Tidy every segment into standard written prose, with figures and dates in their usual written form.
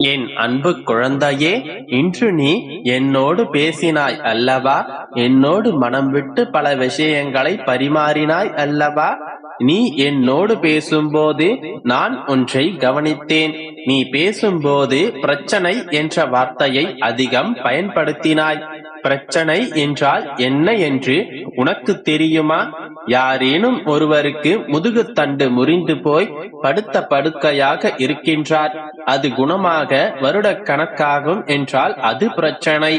என் அன்பு குழந்தையே, இன்று நீ என்னோடு பேசினாய் அல்லவா? என்னோடு மனம் விட்டு பல விஷயங்களை பரிமாறினாய் அல்லவா? நீ என்னோடு பேசும்போது நான் ஒன்றை கவனித்தேன். நீ பேசும்போது பிரச்சனை என்ற வார்த்தையை அதிகம் பயன்படுத்தினாய். பிரச்சனை என்றால் என்ன என்று உனக்கு தெரியுமா? யாரேனும் ஒருவருக்கு முதுகுத்தண்டு முறிந்து போய் படுத்த படுக்கையாக இருக்கின்றார். அது குணமாக வருடக்கணக்காகும் என்றால் அது பிரச்சனை.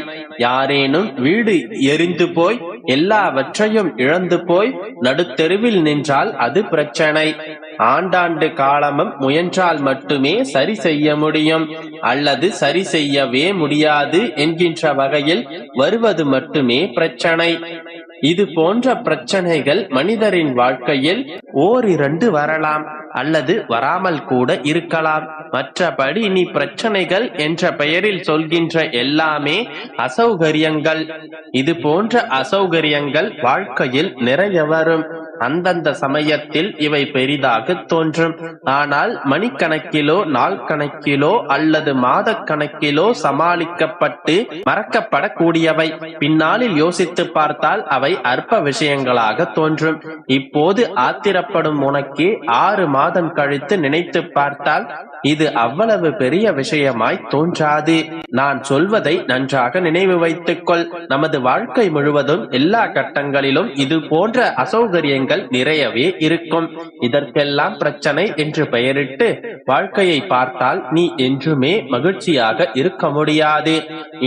யாரேனும் வீடு எரிந்து போய் எல்லாவற்றையும் இழந்து போய் நடுத்தெருவில் நின்றால் அது பிரச்சனை. ஆண்டாண்டு காலமும் முயன்றால் மட்டுமே சரி செய்ய முடியும், அல்லது சரி செய்யவே முடியாது என்கின்ற வகையில் வருவது மட்டுமே பிரச்சனை. இது போன்ற பிரச்சனைகள் மனிதரின் வாழ்க்கையில் ஓரிரண்டு வரலாம், அல்லது வராமல் கூட இருக்கலாம். மற்றபடி நீ பிரச்சனைகள் என்ற பெயரில் சொல்கின்ற எல்லாமே அசௌகரியங்கள். இது போன்ற அசௌகரியங்கள் வாழ்க்கையில் நிறைய வரும். அந்தந்த சமயத்தில் இவை பெரிதாக தோன்றும். ஆனால் மணிக்கணக்கிலோ நாள் கணக்கிலோ அல்லது மாத கணக்கிலோ சமாளிக்கப்பட்டு மறக்கப்படக்கூடியவை. பின்னாளில் யோசித்து பார்த்தால் அவை அற்ப விஷயங்களாக தோன்றும். இப்போது ஆத்திரப்படும் உனக்கு 6 மாதம் கழித்து நினைத்து பார்த்தால் இது அவ்வளவு பெரிய விஷயமாய் தோன்றாது. நான் சொல்வதை நன்றாக நினைவு வைத்துக்கொள். நமது வாழ்க்கை முழுவதும் எல்லா கட்டங்களிலும் இது போன்ற அசௌகரியங்கள் நிறையவே இருக்கும். இதற்கெல்லாம் பிரச்சனை என்று பெயரிட்டு வாழ்க்கையை பார்த்தால் நீ என்றுமே மகிழ்ச்சியாக இருக்க முடியாது.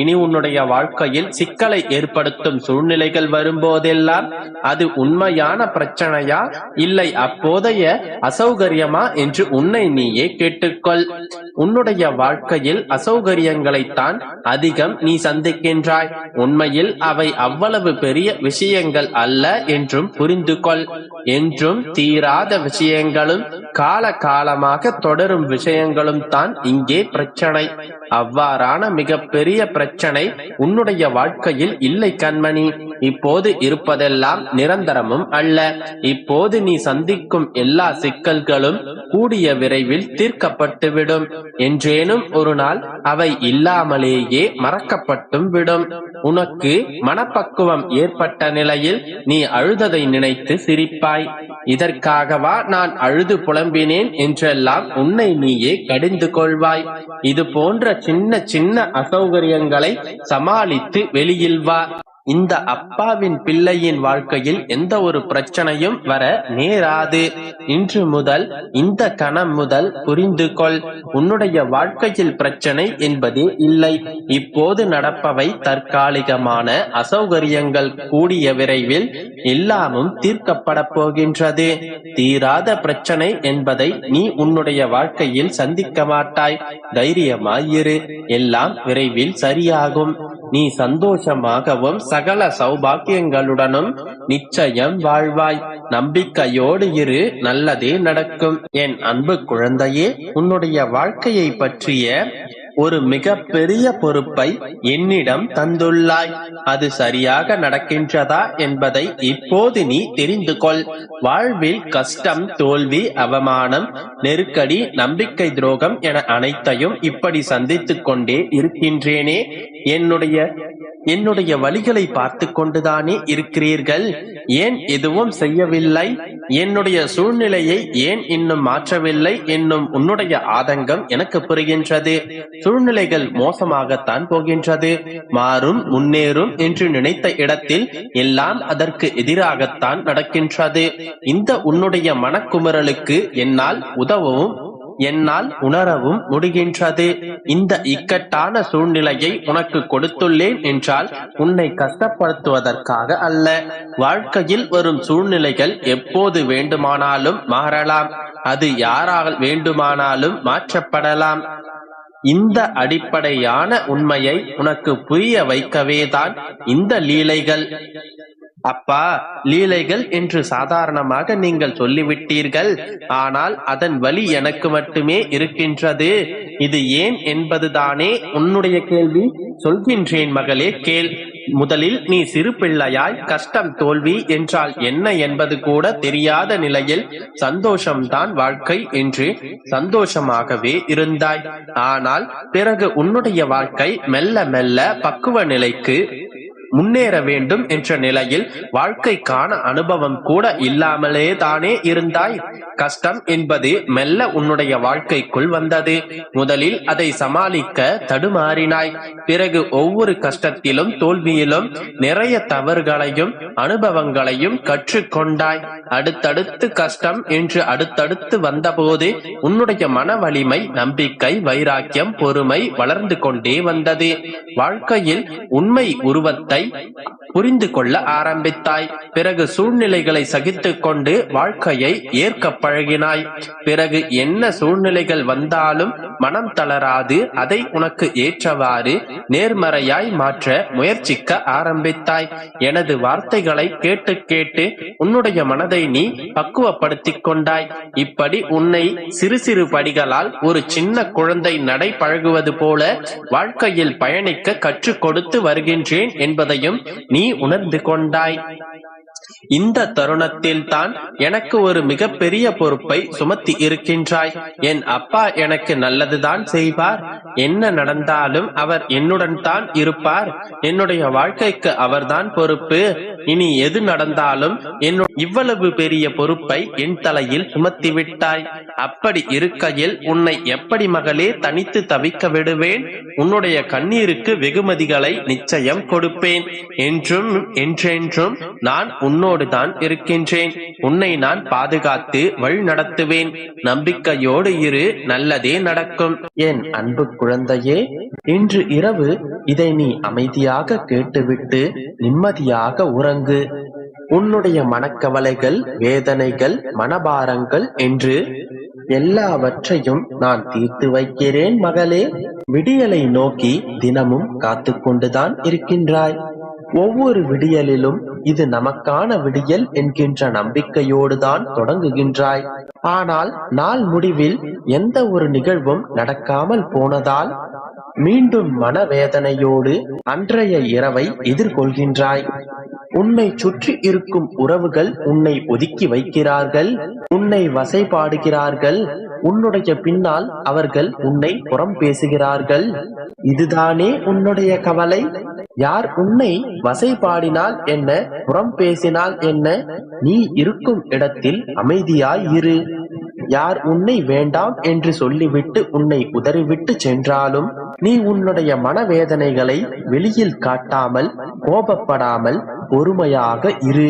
இனி உன்னுடைய வாழ்க்கையில் சிக்கலை ஏற்படுத்தும் சூழ்நிலைகள் வரும்போதெல்லாம் அது உண்மையான பிரச்சனையா இல்லை அப்போதைய அசௌகரியமா என்று உன்னை நீயே கேட்டுக்கொள். உன்னுடைய வாழ்க்கையில் அசௌகரியங்களைத்தான் அதிகம் நீ சந்திக்கின்றாய். உண்மையில் அவை அவ்வளவு பெரிய விஷயங்கள் அல்ல என்றும் புரிந்து கொள். என்றும் தீராத விஷயங்களும் கால காலமாக தொடரும் விஷயங்களும் தான் இங்கே பிரச்சனை. அவ்வாறான மிகப்பெரிய பிரச்சனை உன்னுடைய வாழ்க்கையில் இல்லை கண்மணி. இப்போது இருப்பதெல்லாம் நிரந்தரமும் அல்ல. இப்போது நீ சந்திக்கும் எல்லா சிக்கல்களும் கூடிய விரைவில் தீர்க்கப்பட்டுவிடும். என்றேனும் ஒரு நாள் அவை இல்லாமலேயே மறக்கப்பட்டும் விடும். உனக்கு மனப்பக்குவம் ஏற்பட்ட நிலையில் நீ அழுததை நினைத்து சிரிப்பாய். இதற்காகவா நான் அழுது புலம்பினேன் என்றெல்லாம் உன்னை நீயே கடிந்து கொள்வாய். இது போன்ற சின்ன சின்ன அசௌகரியங்களை சமாளித்து வெளியில் வா. இந்த அப்பாவின் பிள்ளையின் வாழ்க்கையில் எந்த ஒரு பிரச்சனையும் வர நேராது. இன்று முதல், இந்த கணம் முதல் புரிந்து கொள். உன்னுடைய வாழ்க்கையில் பிரச்சனை என்பதே இல்லை. இப்போது நடப்பவை தற்காலிகமான அசௌகரியங்கள். கூடிய விரைவில் எல்லாமும் தீர்க்கப்பட போகின்றது. தீராத பிரச்சனை என்பதை நீ உன்னுடைய வாழ்க்கையில் சந்திக்க மாட்டாய். தைரியமாயிரு, எல்லாம் விரைவில் சரியாகும். நீ சந்தோஷமாகவும் சகல சௌபாக்கியங்களுடனும் நிச்சயம் வாழ்வாய். நம்பிக்கையோடு இரு, நல்லதே நடக்கும். என் அன்பு குழந்தையே, உன்னுடைய வாழ்க்கையை பற்றிய ஒரு மிக பெரிய பொறுப்பை என்னிடம் தந்துள்ளாய். அது சரியாக நடக்கின்றதா என்பதை இப்போது நீ தெரிந்து கொள். வாழ்வில் கஷ்டம், தோல்வி, அவமானம், நெருக்கடி, நம்பிக்கை துரோகம் என அனைத்தையும் இப்படி சந்தித்துக் கொண்டே இருக்கின்றேனே. என்னுடைய வழிகளை பார்த்து கொண்டுதானே இருக்கிறீர்கள். ஏன் எதுவும் செய்யவில்லை? என்னுடைய சூழ்நிலையை ஏன் இன்னும் மாற்றவில்லை என்னும் உன்னுடைய ஆதங்கம் எனக்கு புரிகின்றது. சூழ்நிலைகள் மோசமாகத்தான் போகின்றது. மாறும், முன்னேறும் என்று நினைத்த இடத்தில் எல்லாம் அதற்கு எதிராகத்தான் நடக்கின்றது. இந்த உன்னுடைய மனக்குமுறலுக்கு என்னால் உதவவும் என்னால் உணரவும் முடிகின்றது. இந்த இக்கட்டான சூழ்நிலையை உனக்கு கொடுத்துள்ளேன் என்றால் உன்னை கஷ்டப்படுத்துவதற்காக அல்ல. வாழ்க்கையில் வரும் சூழ்நிலைகள் எப்போது வேண்டுமானாலும் மாறலாம். அது யாரால் வேண்டுமானாலும் மாற்றப்படலாம். இந்த அடிப்படையான உண்மையை உனக்கு புரிய வைக்கவேதான் இந்த லீலைகள். அப்பா, லீலைகள் என்று சாதாரணமாக நீங்கள் சொல்லிவிட்டீர்கள். ஆனால் அதன் வழி எனக்கு மட்டுமே இருக்கின்றது. இது ஏன் என்பதுதானே உன்னுடைய கேள்வி. சொல்கின்றேன் மகளே, கேள். முதலில் நீ சிறு பிள்ளையாய் கஷ்டம் தோல்வி என்றால் என்ன என்பது கூட தெரியாத நிலையில் சந்தோஷம்தான் வாழ்க்கை என்று சந்தோஷமாகவே இருந்தாய். ஆனால் பிறகு உன்னுடைய வாழ்க்கை மெல்ல மெல்ல பக்குவ நிலைக்கு முன்னேற வேண்டும் என்ற நிலையில் வாழ்க்கைக்கான அனுபவம் கூட இல்லாமலே தானே இருந்தாய். கஷ்டம் என்பது மெல்ல உன்னுடைய வாழ்க்கைக்குள் வந்தது. முதலில் அதை சமாளிக்க தடுமாறினாய். பிறகு ஒவ்வொரு கஷ்டத்திலும் தோல்வியிலும் நிறைய தவறுகளையும் அனுபவங்களையும் கற்றுக்கொண்டாய். அடுத்தடுத்து கஷ்டம் என்று அடுத்தடுத்து வந்தபோது உன்னுடைய மன வலிமை, நம்பிக்கை, வைராக்கியம், பொறுமை வளர்ந்து கொண்டே வந்தது. வாழ்க்கையில் உண்மை உருவத்தை புரிந்து கொள்ள ஆரம்பித்தாய். பிறகு சூழ்நிலைகளை சகித்துக் கொண்டு வாழ்க்கையை ஏற்க பழகினாய். பிறகு என்ன சூழ்நிலைகள் வந்தாலும் மனம் தளராது அதை உனக்கு ஏற்றவாறு நேர்மறையாய் மாற்ற முயற்சிக்க ஆரம்பித்தாய். எனது வார்த்தைகளை கேட்டு கேட்டு உன்னுடைய மனதை நீ பக்குவப்படுத்திக் கொண்டாய். இப்படி உன்னை சிறு சிறு படிகளால் ஒரு சின்ன குழந்தை நடை பழகுவது போல வாழ்க்கையில் பயணிக்க கற்றுக் கொடுத்து வருகின்றேன் என்பதையும் நீ உணர்ந்து கொண்டாய். இந்த தருணத்தில் தான் எனக்கு ஒரு மிகப்பெரிய பொறுப்பை சுமத்தி இருக்கின்றாய். என் அப்பா எனக்கு நல்லதுதான் செய்வார். என்ன நடந்தாலும் அவர் என்னுடன் தான் இருப்பார். என்னுடைய வாழ்க்கைக்கு அவர்தான் பொறுப்பு. இனி எது நடந்தாலும் இவ்வளவு பெரிய பொறுப்பை என் தலையில் சுமத்தி விட்டாய். அப்படி இருக்கையில் உன்னை எப்படி மகளே தனித்து தவிக்க விடுவேன்? உன்னுடைய கண்ணீருக்கு வெகுமதிகளை நிச்சயம் கொடுப்பேன். என்றும் என்றென்றும் நான் உன்னோடு தான் இருக்கின்றேன். உன்னை நான் பாதுகாத்து வழி நடத்துவேன். நம்பிக்கையோடு இரு, நல்லதே நடக்கும். என் அன்பு குழந்தையே, இன்று இரவு இதை நீ அமைதியாக கேட்டுவிட்டு நிம்மதியாக உறங்கு. உன்னுடைய மனக்கவலைகள், வேதனைகள், மனபாரங்கள் என்று எல்லாவற்றையும் நான் தீர்த்து வைக்கிறேன் மகளே. விடியலை நோக்கி தினமும் காத்து கொண்டுதான் இருக்கின்றாய். ஒவ்வொரு விடியலிலும் இது நமக்கான விடியல் என்கின்ற நம்பிக்கையோடுதான் தொடங்குகின்றாய். ஆனால் நாள் முடிவில் எந்த ஒரு நிகழ்வும் நடக்காமல் போனதால் மீண்டும் மனவேதனையோடு அன்றைய இரவை எதிர்கொள்கின்றாய். உன்னை சுற்றி இருக்கும் உறவுகள் உன்னை ஒதுக்கி வைக்கிறார்கள், உன்னை வசைபாடுகிறார்கள். உன்னுடைய பின்னால் அவர்கள் உன்னை புறம் பேசுகிறார்கள். இதுதானே உன்னுடைய கவலை? யார் உன்னை வசைபாடினால் என்ன, புறம் பேசினால் என்ன? நீ இருக்கும் இடத்தில் அமைதியாய் இரு. யார் உன்னை வேண்டாம் என்று சொல்லிவிட்டு உன்னை உதறிவிட்டு சென்றாலும் நீ உன்னுடைய மனவேதனைகளை வெளியில் காட்டாமல், கோபப்படாமல் பொறுமையாக இரு.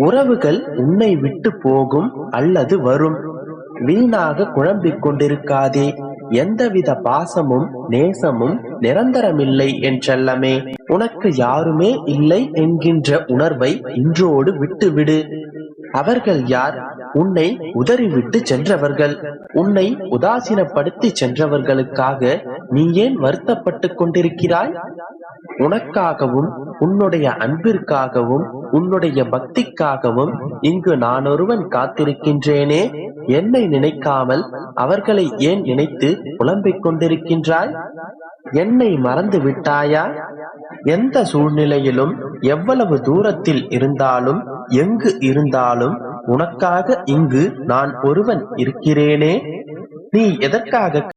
உறவுகள் உன்னை விட்டு போகும் அல்லது வரும். வீணாக குழம்பிக் கொண்டிருக்காதே. எந்தவித பாசமும் நேசமும் நிரந்தரமில்லை என்றல்லமே. உனக்கு யாருமே இல்லை என்கின்ற உணர்வை இன்றோடு விட்டுவிடு. அவர்கள் யார்? உன்னை உதறிவிட்டு சென்றவர்கள். உன்னை உதாசீனப்படுத்தி சென்றவர்களுக்காக நீ ஏன் வருத்தப்பட்டு கொண்டிருக்கிறாய்? உனக்காகவும் உன்னுடைய அன்பிற்காகவும் உன்னுடைய பக்திக்காகவும் இங்கு நான் ஒருவன் காத்திருக்கின்றேனே. என்னை நினைக்காமல் அவர்களை ஏன் நினைத்து புலம்பிக் கொண்டிருக்கின்றாய்? என்னை மறந்து விட்டாயா? எந்த சூழ்நிலையிலும், எவ்வளவு தூரத்தில் இருந்தாலும், எங்கு இருந்தாலும் உனக்காக இங்கு நான் ஒருவன் இருக்கிறேனே. நீ எதற்காக